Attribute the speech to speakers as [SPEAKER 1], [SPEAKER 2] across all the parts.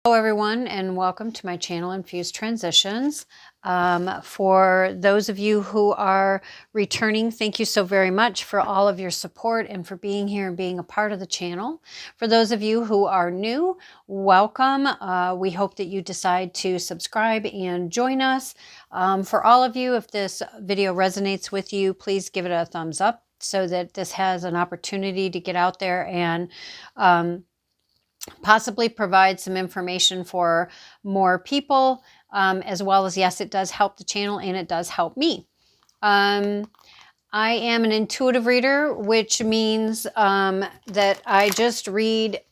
[SPEAKER 1] Hello everyone, and welcome to my channel Infused Transitions. For those of you who are returning, thank you so very much for all of your support and for being here and being a part of the channel. For those of you who are new, welcome. We hope that you decide to subscribe and join us. For all of you, if this video resonates with you, please give it a thumbs up so that this has an opportunity to get out there and possibly provide some information for more people, as well as, yes, it does help the channel and it does help me. I am an intuitive reader, which means that I just read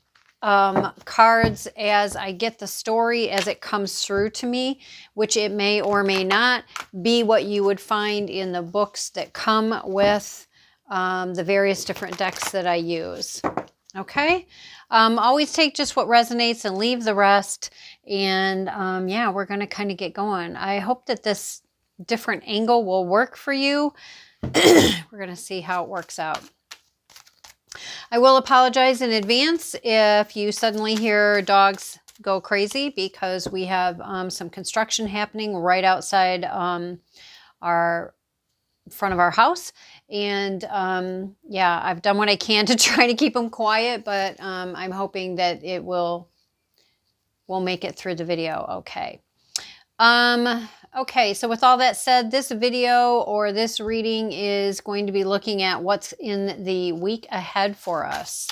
[SPEAKER 1] cards as I get the story, as it comes through to me, which it may or may not be what you would find in the books that come with the various different decks that I use. Okay, always take just what resonates and leave the rest. And yeah, we're going to kind of get going. I hope that this different angle will work for you. We're going to see how it works out. I will apologize in advance if you suddenly hear dogs go crazy, because we have some construction happening right outside our front of our house. And yeah, I've done what I can to try to keep them quiet, but I'm hoping that it will make it through the video okay. Okay, so with all that said, this video or this reading is going to be looking at what's in the week ahead for us.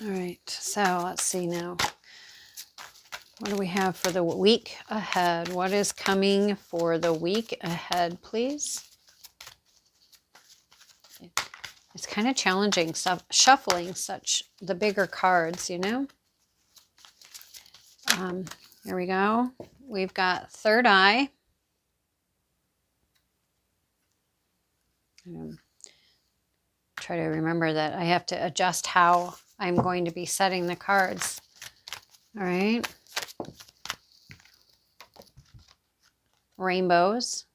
[SPEAKER 1] All right, so let's see now. What do we have for the week ahead? What is coming for the week ahead, please? It's kind of challenging shuffling the bigger cards, you know? Here we go. We've got third eye. Try to remember that I have to adjust how I'm going to be setting the cards. All right. Rainbows.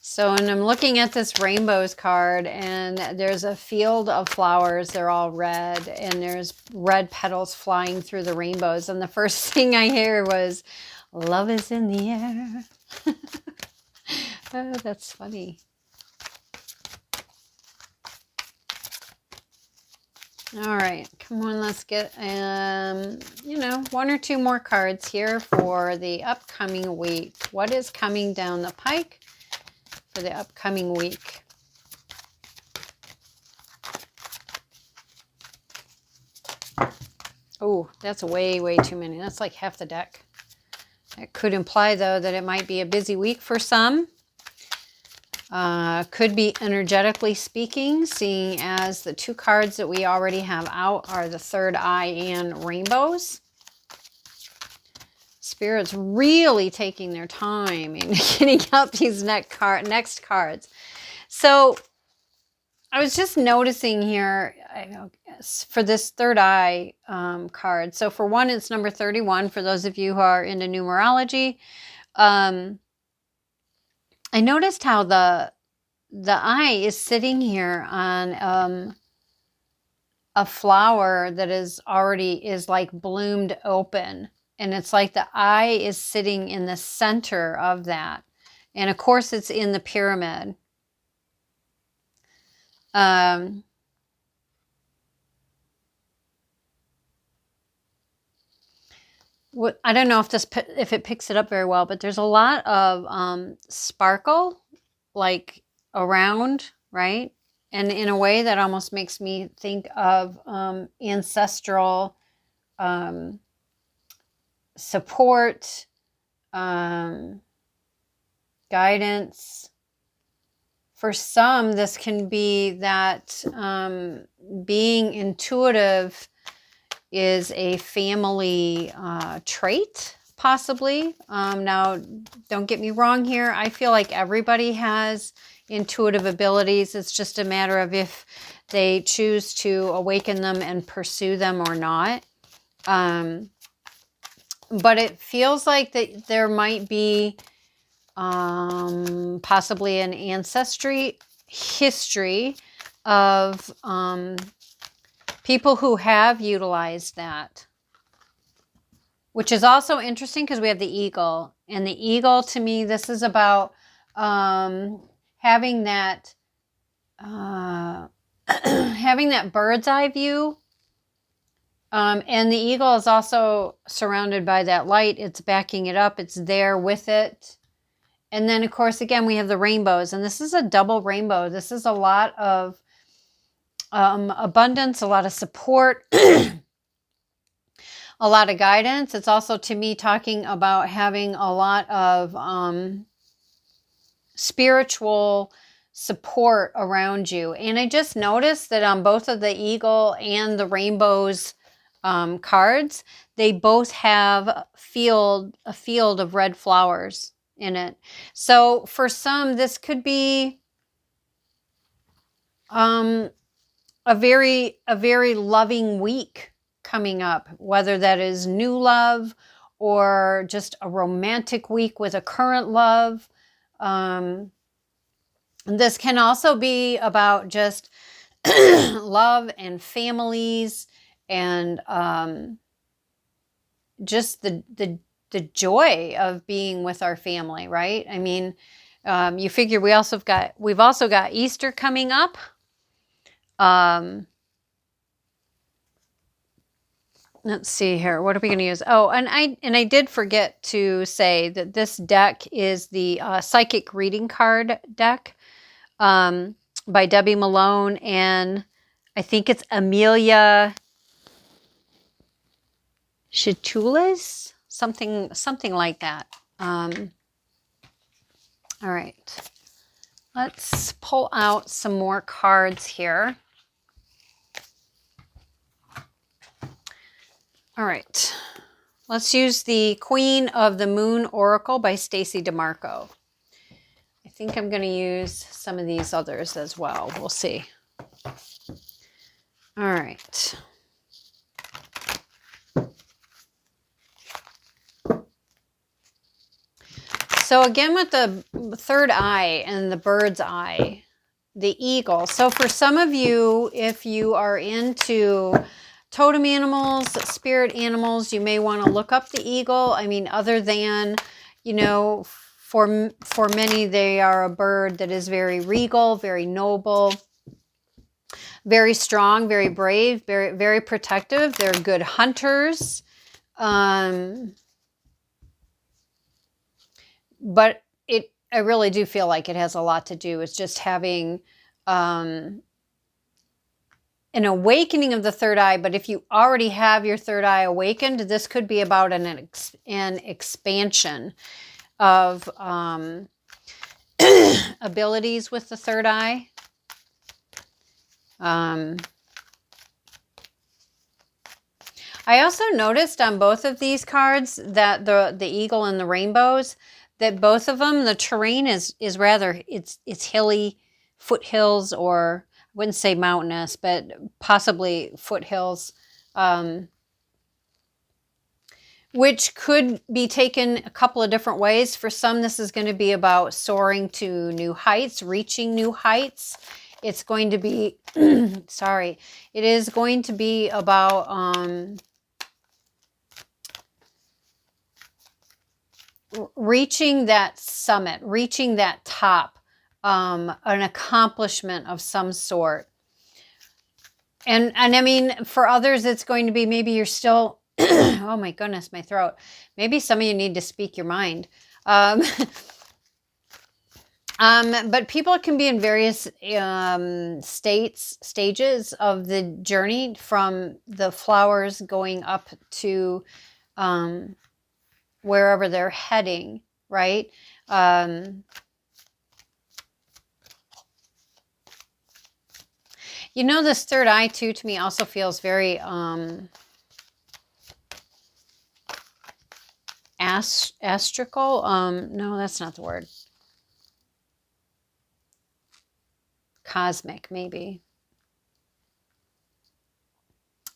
[SPEAKER 1] So, and I'm looking at this rainbows card, and there's a field of flowers. They're all red, and there's red petals flying through the rainbows. And the first thing I hear was, "Love is in the air." Oh, that's funny. All right, come on, let's get, you know, one or two more cards here for the upcoming week. What is coming down the pike for the upcoming week? Oh, that's way, way too many. That's like half the deck. That could imply, though, that it might be a busy week for some. Could be energetically speaking, seeing as the two cards that we already have out are the third eye and rainbows. Spirit's really taking their time in getting out these next cards. So I was just noticing here, for this third eye card. So for one, it's number 31. For those of you who are into numerology, I noticed how the eye is sitting here on a flower that is like bloomed open. And it's like the eye is sitting in the center of that. And of course, it's in the pyramid. I don't know if it picks it up very well, but there's a lot of sparkle, like around, right? And in a way that almost makes me think of ancestral support, guidance. For some, this can be that being intuitive is a family trait, possibly. Now, don't get me wrong here. I feel like everybody has intuitive abilities. It's just a matter of if they choose to awaken them and pursue them or not. But it feels like that there might be possibly an ancestry history of people who have utilized that, which is also interesting because we have the eagle. And the eagle, to me, this is about having that having that bird's eye view. And the eagle is also surrounded by that light. It's backing it up. It's there with it. And then, of course, again, we have the rainbows. And this is a double rainbow. This is a lot of abundance, a lot of support, a lot of guidance. It's also, to me, talking about having a lot of spiritual support around you. And I just noticed that on both of the eagle and the rainbows cards, they both have a field of red flowers in it. So for some, this could be a very loving week coming up, whether that is new love or just a romantic week with a current love. This can also be about just love and families and just the joy of being with our family, right? I mean, you figure we've also got Easter coming up. Let's see here. What are we going to use? Oh, and I did forget to say that this deck is the Psychic Reading Card deck by Debbie Malone, and I think it's Amelia Chitulas, something like that. All right. Let's pull out some more cards here. All right. Let's use the Queen of the Moon Oracle by Stacey DeMarco. I think I'm going to use some of these others as well. We'll see. All right. So again, with the third eye and the bird's eye, the eagle. So for some of you, if you are into totem animals, spirit animals, you may want to look up the eagle. I mean, other than, you know, for many, they are a bird that is very regal, very noble, very strong, very brave, very protective. They're good hunters. But I really do feel like it has a lot to do with just having an awakening of the third eye. But if you already have your third eye awakened, this could be about an expansion of abilities with the third eye. I also noticed on both of these cards that the eagle and the rainbows, that both of them, the terrain is rather, it's hilly, foothills, or I wouldn't say mountainous, but possibly foothills, which could be taken a couple of different ways. For some, this is going to be about soaring to new heights, reaching new heights. It's going to be, sorry, it is going to be about reaching that summit, reaching that top, an accomplishment of some sort. And I mean, for others, it's going to be maybe you're still, oh my goodness, my throat. Maybe some of you need to speak your mind. But people can be in various stages of the journey, from the flowers going up to wherever they're heading, right? You know, this third eye too, to me, also feels very astrical. No, that's not the word. cosmic, maybe.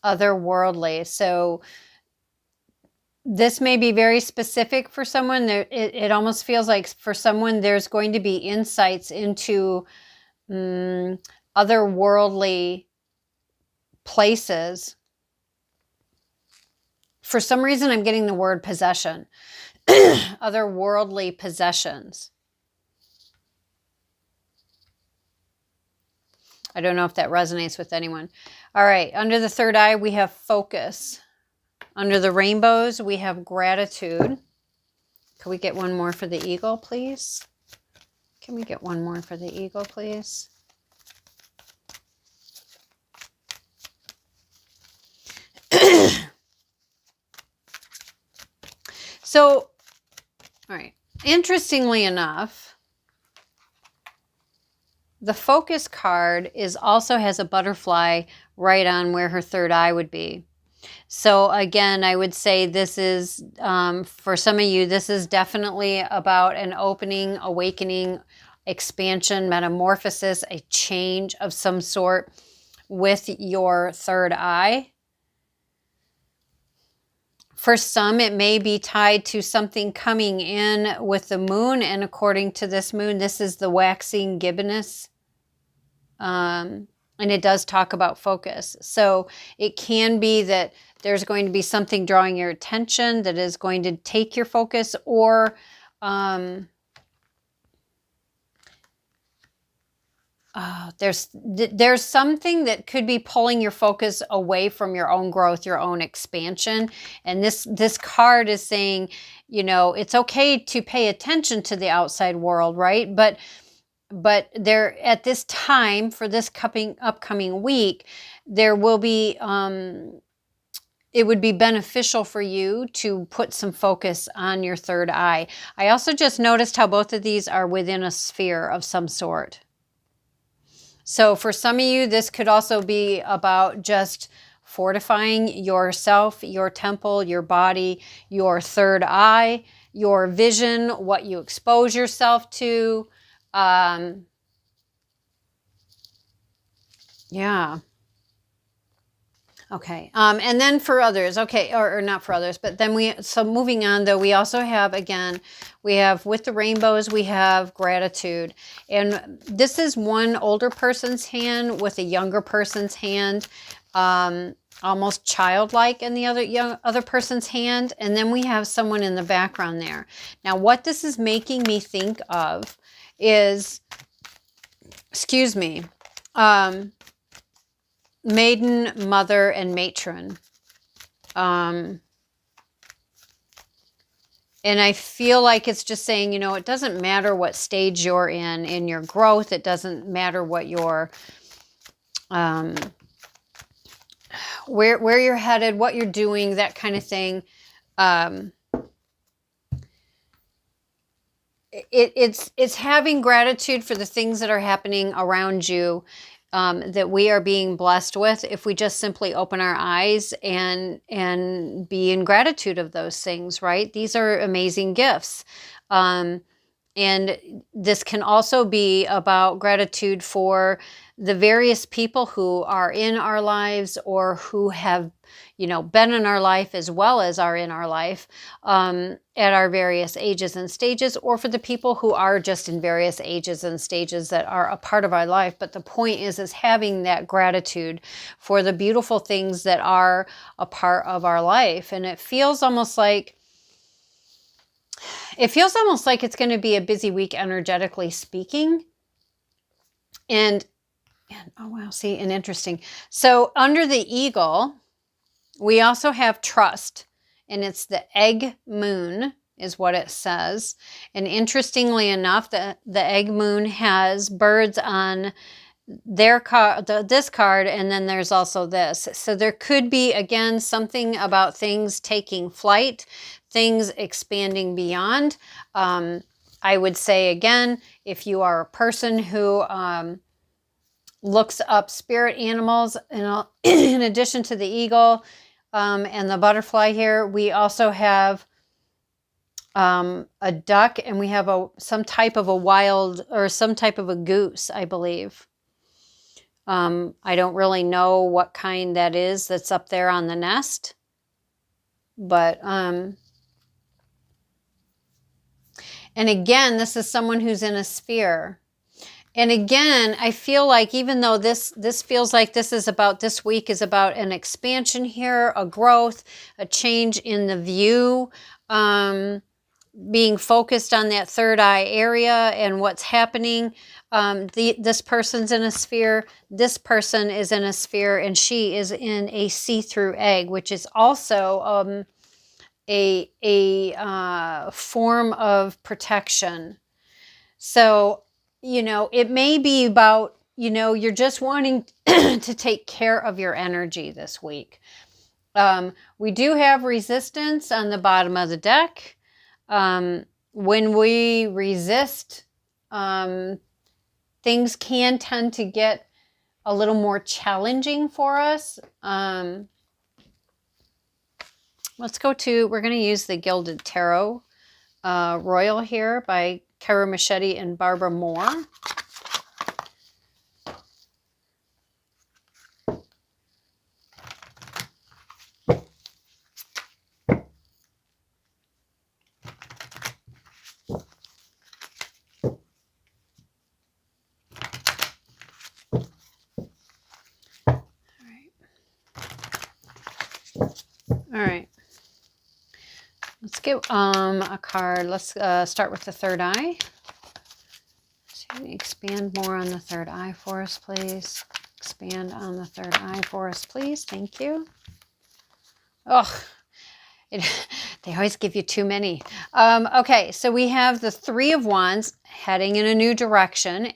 [SPEAKER 1] Otherworldly. So this may be very specific for someone. It almost feels like for someone there's going to be insights into otherworldly places. For some reason, I'm getting the word possession. Otherworldly possessions. I don't know if that resonates with anyone. All right, under the third eye, we have focus. Under the rainbows, we have gratitude. Can we get one more for the eagle, please? Can we get one more for the eagle, please? So, all right, interestingly enough, the focus card also has a butterfly right on where her third eye would be. So again, I would say this is, for some of you, this is definitely about an opening, awakening, expansion, metamorphosis, a change of some sort with your third eye. For some, it may be tied to something coming in with the moon. And according to this moon, this is the waxing gibboness. And it does talk about focus. So it can be that there's going to be something drawing your attention that is going to take your focus, or there's something that could be pulling your focus away from your own growth, your own expansion. And this card is saying, you know, it's okay to pay attention to the outside world, right? But there, at this time, for this upcoming week, there will be, it would be beneficial for you to put some focus on your third eye. I also just noticed how both of these are within a sphere of some sort. So for some of you, this could also be about just fortifying yourself, your temple, your body, your third eye, your vision, what you expose yourself to. Yeah. Okay. And then for others, okay, or not for others, but then so moving on though, we also have, again, we have with the rainbows, we have gratitude. And this is one older person's hand with a younger person's hand, almost childlike in the other person's hand. And then we have someone in the background there. Now, what this is making me think of is, excuse me, maiden, mother, and matron. And I feel like it's just saying, you know, it doesn't matter what stage you're in your growth. It doesn't matter what your, where you're headed, what you're doing, that kind of thing. It's having gratitude for the things that are happening around you, that we are being blessed with, if we just simply open our eyes and be in gratitude of those things, right? These are amazing gifts. And this can also be about gratitude for the various people who are in our lives, or who have, you know, been in our life as well as are in our life, at our various ages and stages, or for the people who are just in various ages and stages that are a part of our life. But the point is having that gratitude for the beautiful things that are a part of our life. And it feels almost like it's going to be a busy week, energetically speaking. And oh wow, see, and interesting. So under the eagle, we also have trust, and it's the egg moon is what it says. And interestingly enough, the egg moon has birds on their card, this card, and then there's also this. So there could be, again, something about things taking flight, things expanding beyond. I would say, again, if you are a person who looks up spirit animals, in addition to the eagle and the butterfly here, we also have a duck, and we have some type of a wild, or some type of a goose, I believe. I don't really know what kind that is that's up there on the nest. But, and again, this is someone who's in a sphere. And again, I feel like even though this feels like this week is about an expansion here, a growth, a change in the view, being focused on that third eye area and what's happening. This person's in a sphere, this person is in a sphere, and she is in a see-through egg, which is also a form of protection. So, it may be about, you're just wanting to take care of your energy this week. We do have resistance on the bottom of the deck. When we resist, things can tend to get a little more challenging for us. We're going to use the Gilded Tarot Royal here by Kara Machete and Barbara Moore. All right. Let's get a card. Let's start with the third eye. So expand more on the third eye for us, please. Expand on the third eye for us, please. Thank you. Oh, they always give you too many. Okay, so we have the Three of Wands heading in a new direction,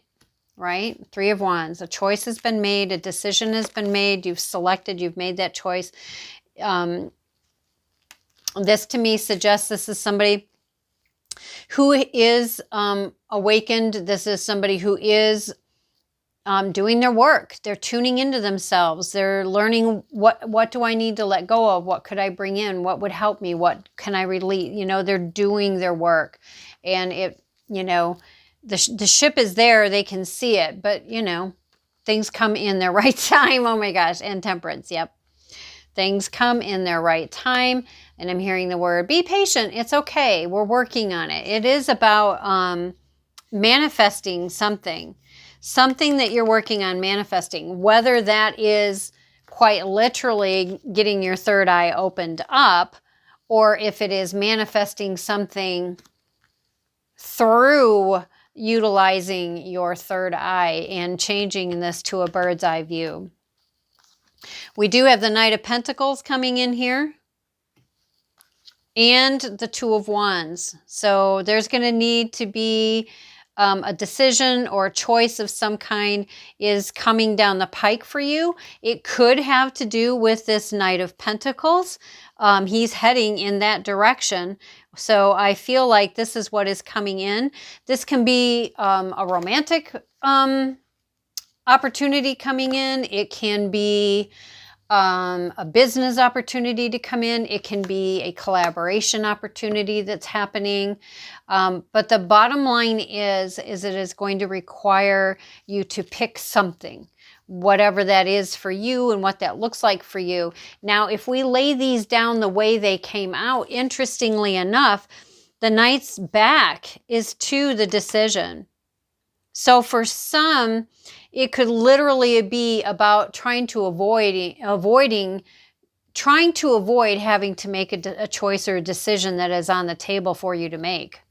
[SPEAKER 1] right? Three of Wands. A choice has been made. A decision has been made. You've selected. You've made that choice. This to me suggests this is somebody who is awakened. This is somebody who is doing their work. They're tuning into themselves. They're learning what do I need to let go of? What could I bring in? What would help me? What can I release? They're doing their work. And the ship is there. They can see it. But, things come in their right time. Oh my gosh. And Temperance. Yep. Things come in their right time. And I'm hearing the word, be patient. It's okay. We're working on it. It is about manifesting something that you're working on manifesting, whether that is quite literally getting your third eye opened up, or if it is manifesting something through utilizing your third eye and changing this to a bird's eye view. We do have the Knight of Pentacles coming in here and the Two of Wands. So there's going to need to be a decision or a choice of some kind is coming down the pike for you. It could have to do with this Knight of Pentacles. He's heading in that direction. So I feel like this is what is coming in. This can be a romantic opportunity coming in. It can be a business opportunity to come in. It can be a collaboration opportunity that's happening. But the bottom line is it is going to require you to pick something, whatever that is for you and what that looks like for you. Now, if we lay these down the way they came out, interestingly enough, the Knight's back is to the decision. So for some, it could literally be about trying to avoid having to make a choice or a decision that is on the table for you to make.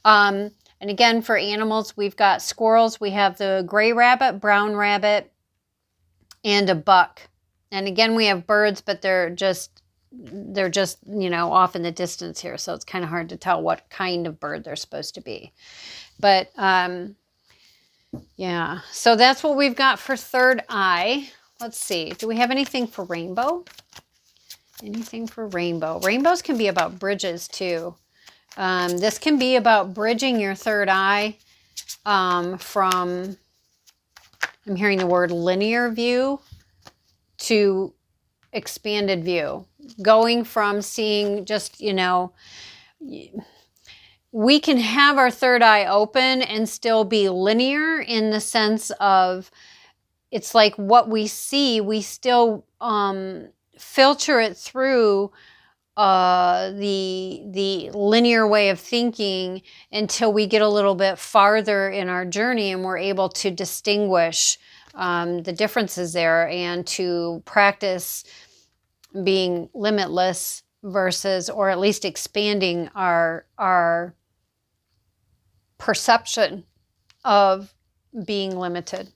[SPEAKER 1] And again, for animals, we've got squirrels. We have the gray rabbit, brown rabbit, and a buck. And again, we have birds, but they're just off in the distance here. So it's kind of hard to tell what kind of bird they're supposed to be. But yeah, so that's what we've got for third eye. Let's see. Do we have anything for rainbow? Anything for rainbow? Rainbows can be about bridges too. This can be about bridging your third eye from, I'm hearing the word linear view to expanded view. Going from seeing just, we can have our third eye open and still be linear in the sense of it's like what we see, we still filter it through the linear way of thinking until we get a little bit farther in our journey and we're able to distinguish the differences there and to practice being limitless versus, or at least expanding our perception of being limited.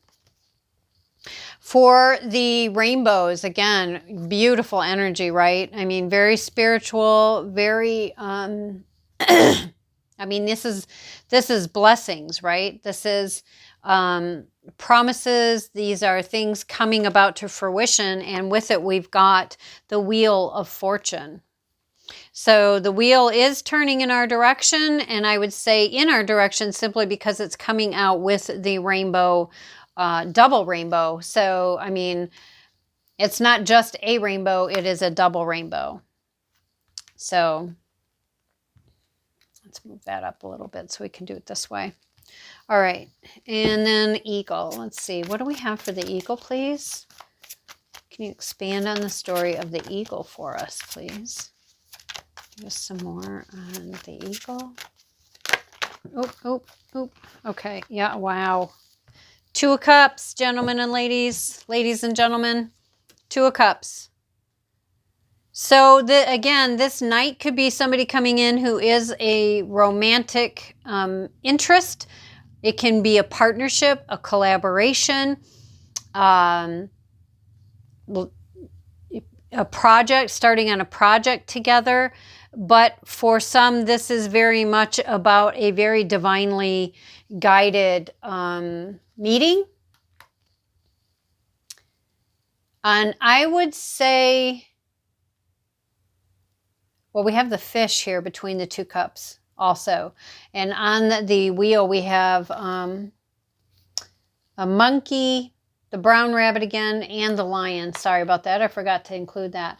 [SPEAKER 1] For the rainbows, again, beautiful energy, right? I mean, very spiritual, very, I mean, this is blessings, right? This is promises. These are things coming about to fruition. And with it, we've got the wheel of fortune. So the wheel is turning in our direction, and I would say in our direction simply because it's coming out with the rainbow, double rainbow. So, I mean, it's not just a rainbow, it is a double rainbow. So let's move that up a little bit so we can do it this way. All right, and then eagle. Let's see, what do we have for the eagle, please? Can you expand on the story of the eagle for us, please? Just some more on the eagle. Oh. Okay, yeah, wow. 2 of Cups, gentlemen and ladies and gentlemen. 2 of Cups. So again, this Knight could be somebody coming in who is a romantic interest. It can be a partnership, a collaboration, a project, starting on a project together. But for some, this is very much about a very divinely guided meeting. And I would say, well, we have the fish here between the 2 cups also. And on the wheel, we have a monkey, the brown rabbit again, and the lion. Sorry about that. I forgot to include that.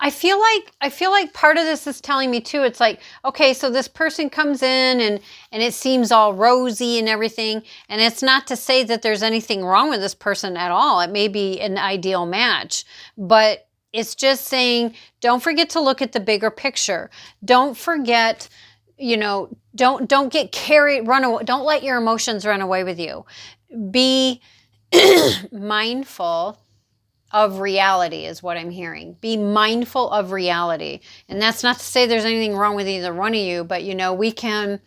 [SPEAKER 1] I feel like part of this is telling me too, it's like, okay, so this person comes in and it seems all rosy and everything. And it's not to say that there's anything wrong with this person at all. It may be an ideal match, but it's just saying, don't forget to look at the bigger picture. Don't forget, you know, don't get carried, don't let your emotions run away with you. Be mindful of reality is what I'm hearing. Be mindful of reality. And that's not to say there's anything wrong with either one of you, but you know, we can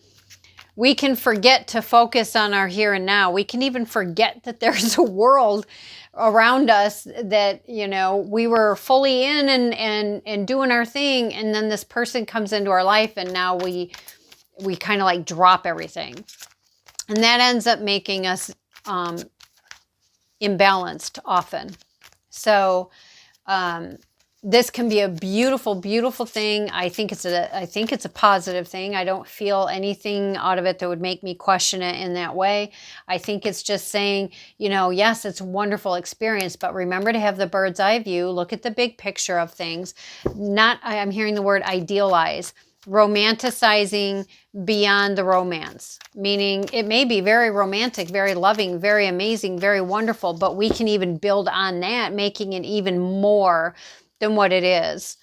[SPEAKER 1] forget to focus on our here and now. We can even forget that there's a world around us that, you know, we were fully in and doing our thing, and then this person comes into our life and now we kind of like drop everything. And that ends up making us imbalanced often. So this can be a beautiful, beautiful thing. I think it's a positive thing. I don't feel anything out of it that would make me question it in that way. I think it's just saying, you know, yes, it's a wonderful experience, but remember to have the bird's eye view. Look at the big picture of things. I'm hearing the word idealize. Romanticizing beyond the romance, meaning it may be very romantic, very loving, very amazing, very wonderful, but we can even build on that, making it even more than what it is.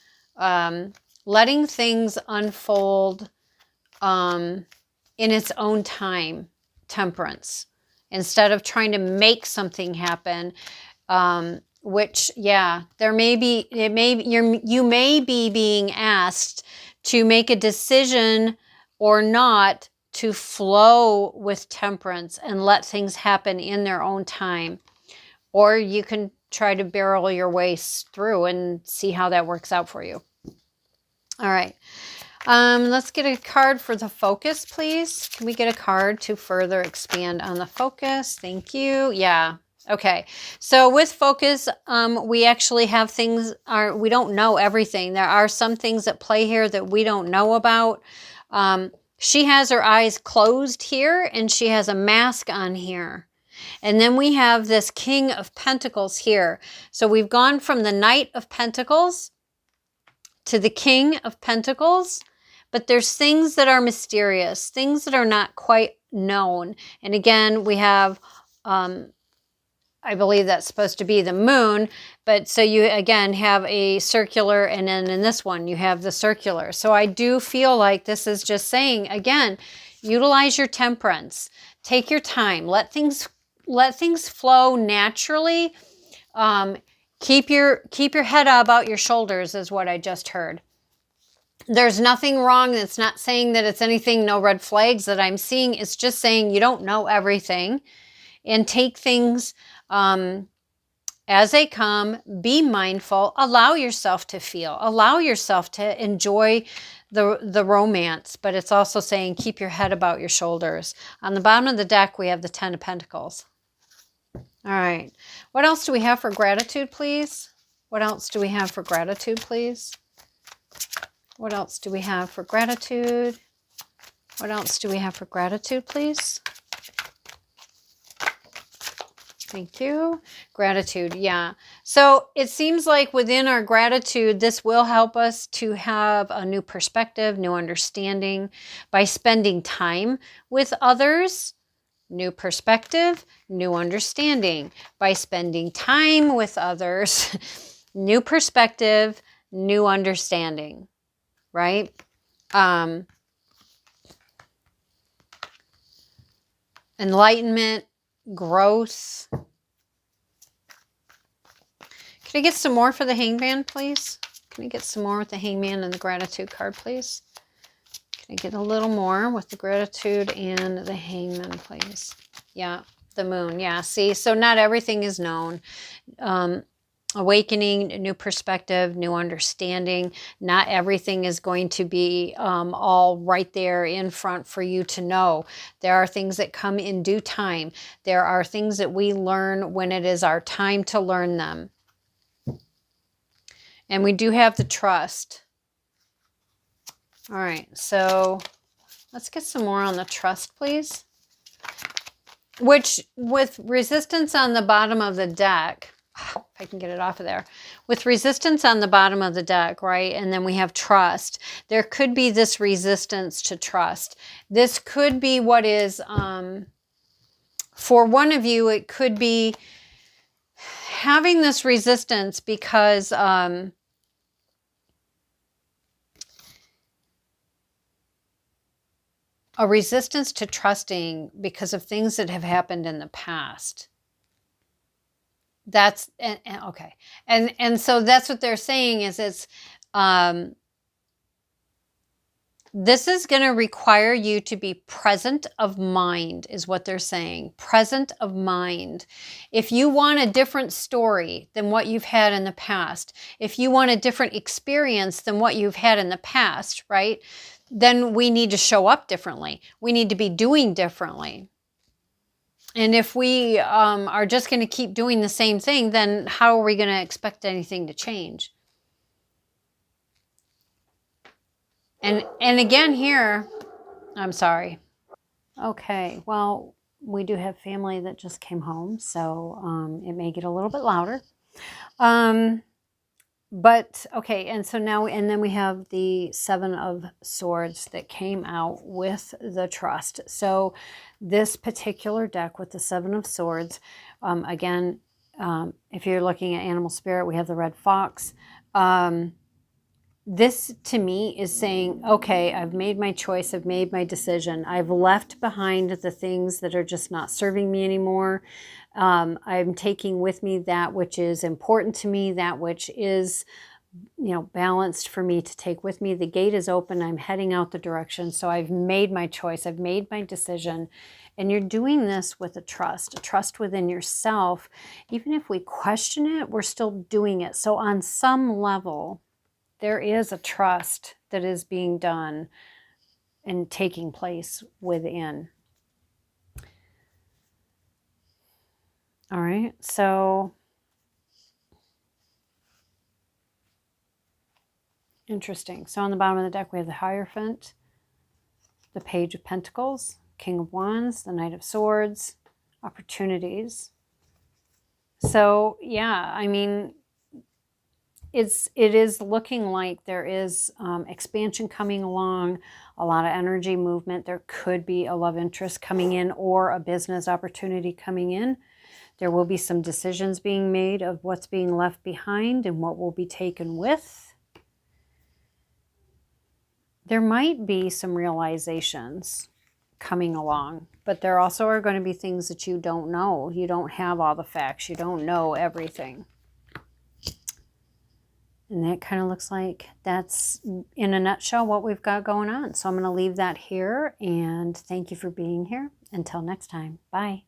[SPEAKER 1] Letting things unfold in its own time, temperance, instead of trying to make something happen. Which, yeah, you may be being asked to make a decision or not to flow with temperance and let things happen in their own time. Or you can try to barrel your way through and see how that works out for you. All right. Let's get a card for the focus, please. Can we get a card to further expand on the focus? Thank you. Yeah. Okay, so with focus, we actually have things, we don't know everything. There are some things at play here that we don't know about. She has her eyes closed here, and she has a mask on here. And then we have this King of Pentacles here. So we've gone from the Knight of Pentacles to the King of Pentacles, but there's things that are mysterious, things that are not quite known. And again, we have, I believe that's supposed to be the moon, but so you again have a circular, and then in this one you have the circular. So I do feel like this is just saying, again, utilize your temperance, take your time, let things flow naturally. Keep your head about your shoulders is what I just heard. There's nothing wrong. It's not saying that it's anything, no red flags that I'm seeing. It's just saying you don't know everything, and take things as they come. Be mindful. Allow yourself to feel. Allow yourself to enjoy the romance. But it's also saying keep your head about your shoulders. On the bottom of the deck, we have the 10 of Pentacles. All right. What else do we have for gratitude, please? What else do we have for gratitude, please? What else do we have for gratitude? What else do we have for gratitude, please? Thank you. Gratitude, yeah. So it seems like within our gratitude, this will help us to have a new perspective, new understanding by spending time with others. New perspective, new understanding by spending time with others. New perspective, new understanding, right? Enlightenment, growth. Can I get some more for the Hangman, please? Can I get some more with the Hangman and the gratitude card, please? Can I get a little more with the gratitude and the Hangman, please? Yeah, the moon. Yeah, see, so not everything is known. Awakening, new perspective, new understanding. Not everything is going to be all right there in front for you to know. There are things that come in due time. There are things that we learn when it is our time to learn them. And we do have the trust. All right, so let's get some more on the trust, please. Which, with resistance on the bottom of the deck, if I can get it off of there, with resistance on the bottom of the deck, right? And then we have trust. There could be this resistance to trust. This could be what is, for one of you, it could be having this resistance because, a resistance to trusting because of things that have happened in the past. That's okay. And so that's what they're saying is it's this is going to require you to be present of mind is what they're saying. Present of mind. If you want a different story than what you've had in the past, if you want a different experience than what you've had in the past, right? Then we need to show up differently. We need to be doing differently. And if we are just going to keep doing the same thing, then how are we going to expect anything to change? And again here, I'm sorry. Okay, well, we do have family that just came home, so it may get a little bit louder. But, okay, and so now, and then we have the 7 of Swords that came out with the trust. So this particular deck with the 7 of Swords, again, if you're looking at Animal Spirit, we have the Red Fox. This to me is saying, okay, I've made my choice. I've made my decision. I've left behind the things that are just not serving me anymore. I'm taking with me that which is important to me, that which is, balanced for me to take with me. The gate is open. I'm heading out the direction. So I've made my choice. I've made my decision. And you're doing this with a trust within yourself. Even if we question it, we're still doing it. So on some level, there is a trust that is being done and taking place within. All right, so interesting. So on the bottom of the deck, we have the Hierophant, the Page of Pentacles, King of Wands, the Knight of Swords, opportunities. So yeah, I mean, it is looking like there is expansion coming along, a lot of energy movement. There could be a love interest coming in or a business opportunity coming in. There will be some decisions being made of what's being left behind and what will be taken with. There might be some realizations coming along, but there also are going to be things that you don't know. You don't have all the facts. You don't know everything. And that kind of looks like that's, in a nutshell, what we've got going on. So I'm going to leave that here, and thank you for being here. Until next time, bye.